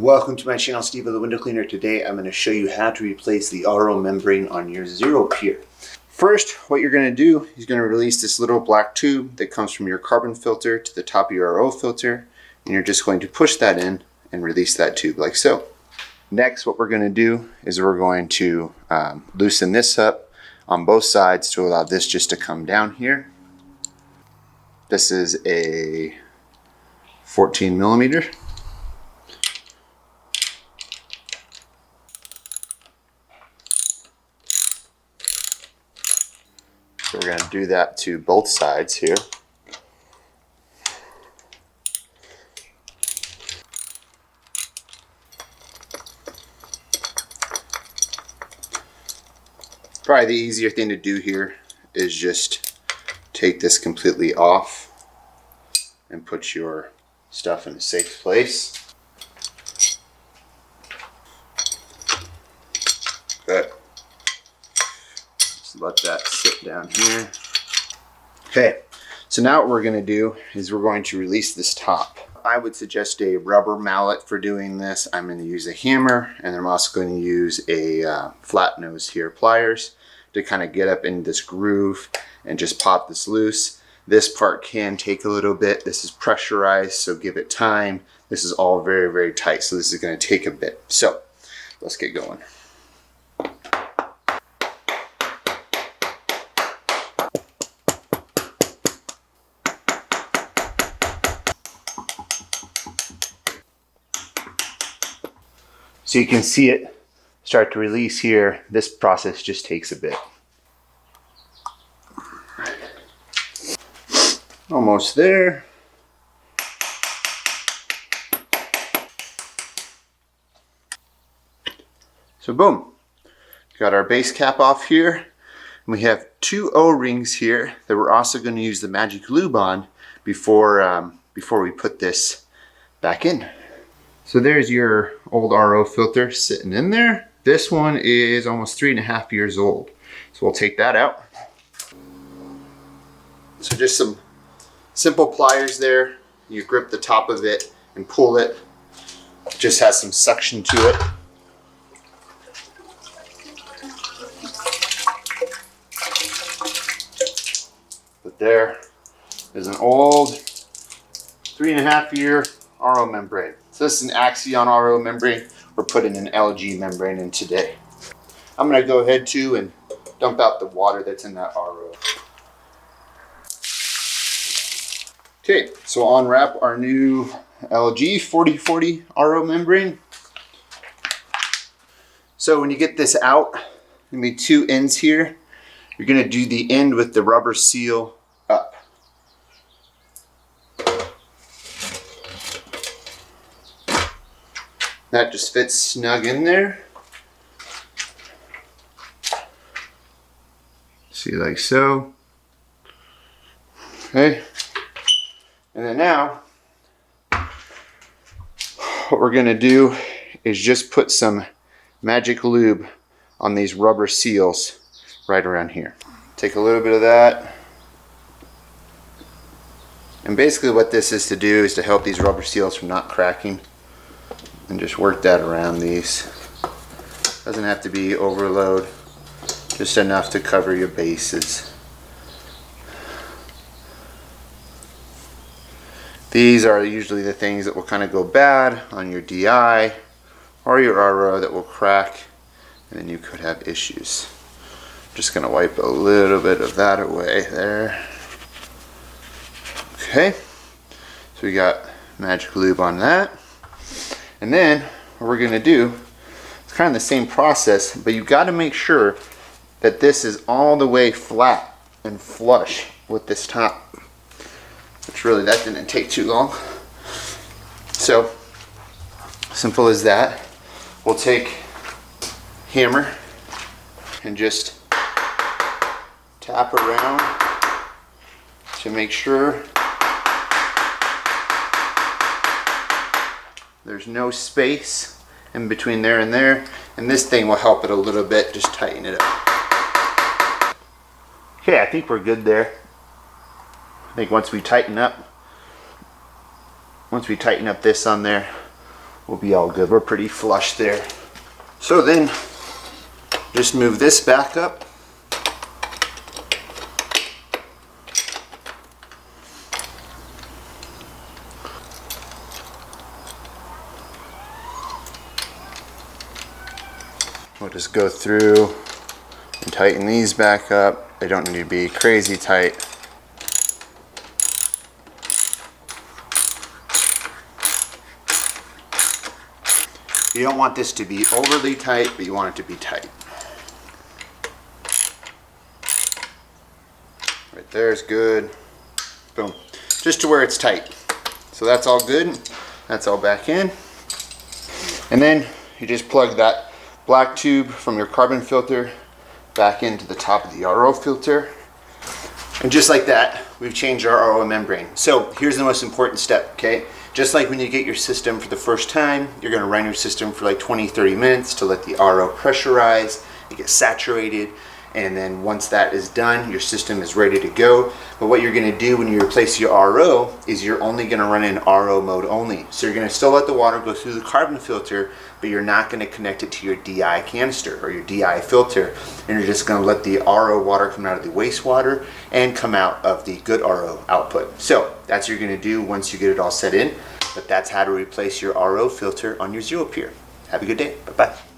Welcome to my channel, Steve the Window Cleaner. Today I'm going to show you how to replace the RO membrane on your Xero Pure. First, what you're going to do is going to release this little black tube that comes from your carbon filter to the top of your RO filter, and you're just going to push that in and release that tube like so. Next, what we're going to do is we're going to loosen this up on both sides to allow this just to come down here. This is a 14 millimeter. So we're going to do that to both sides here. Probably the easier thing to do here is just take this completely off and put your stuff in a safe place. Good. Let that sit down here. Okay, so now what we're going to do is we're going to release this top. I would suggest a rubber mallet for doing this. I'm going to use a hammer, and I'm also going to use a flat nose here pliers to kind of get up in this groove and just pop this loose. This part can take a little bit. This is pressurized, so give it time. This is all very, very tight, so this is going to take a bit. So let's get going. So you can see it start to release here. This process just takes a bit. Almost there. So boom, got our base cap off here. And we have two O-rings here that we're also going to use the magic lube on before we put this back in. So there's your old RO filter sitting in there. This one is almost 3.5 years old. So we'll take that out. So just some simple pliers there. You grip the top of it and pull it. It just has some suction to it. But there is an old 3.5 year RO membrane. So this is an Axion RO membrane. We're putting an LG membrane in today. I'm going to go ahead too and dump out the water that's in that RO. Okay, so I'll unwrap our new LG 4040 RO membrane. So when you get this out, there's going to be two ends here. You're going to do the end with the rubber seal up. That just fits snug in there. See, like so. Okay. And then now, what we're going to do is just put some magic lube on these rubber seals right around here. Take a little bit of that. And basically what this is to do is to help these rubber seals from not cracking. And just work that around these. Doesn't have to be overload, just enough to cover your bases. These are usually the things that will kind of go bad on your DI or your RO that will crack, and then you could have issues. Just going to wipe a little bit of that away there. Okay, so we got magic lube on that. And then what we're going to do, it's kind of the same process, but you've got to make sure that this is all the way flat and flush with this top. Which really, that didn't take too long. So, simple as that. We'll take hammer and just tap around to make sure there's no space in between there and there, and this thing will help it a little bit, just tighten it up. Okay, I think we're good there. I think once we tighten up this on there, we'll be all good. We're pretty flush there. So then just move this back up. We'll just go through and tighten these back up. They don't need to be crazy tight. You don't want this to be overly tight, but you want it to be tight. Right there is good. Boom. Just to where it's tight. So that's all good. That's all back in. And then you just plug that black tube from your carbon filter back into the top of the RO filter. And just like that, we've changed our RO membrane. So here's the most important step, okay? Just like when you get your system for the first time, you're gonna run your system for like 20-30 minutes to let the RO pressurize, it gets saturated, and then once that is done, your system is ready to go. But what you're gonna do when you replace your RO is you're only gonna run in RO mode only. So you're gonna still let the water go through the carbon filter, but you're not gonna connect it to your DI canister or your DI filter. And you're just gonna let the RO water come out of the wastewater and come out of the good RO output. So that's what you're gonna do once you get it all set in. But that's how to replace your RO filter on your Xero Pure. Have a good day, bye-bye.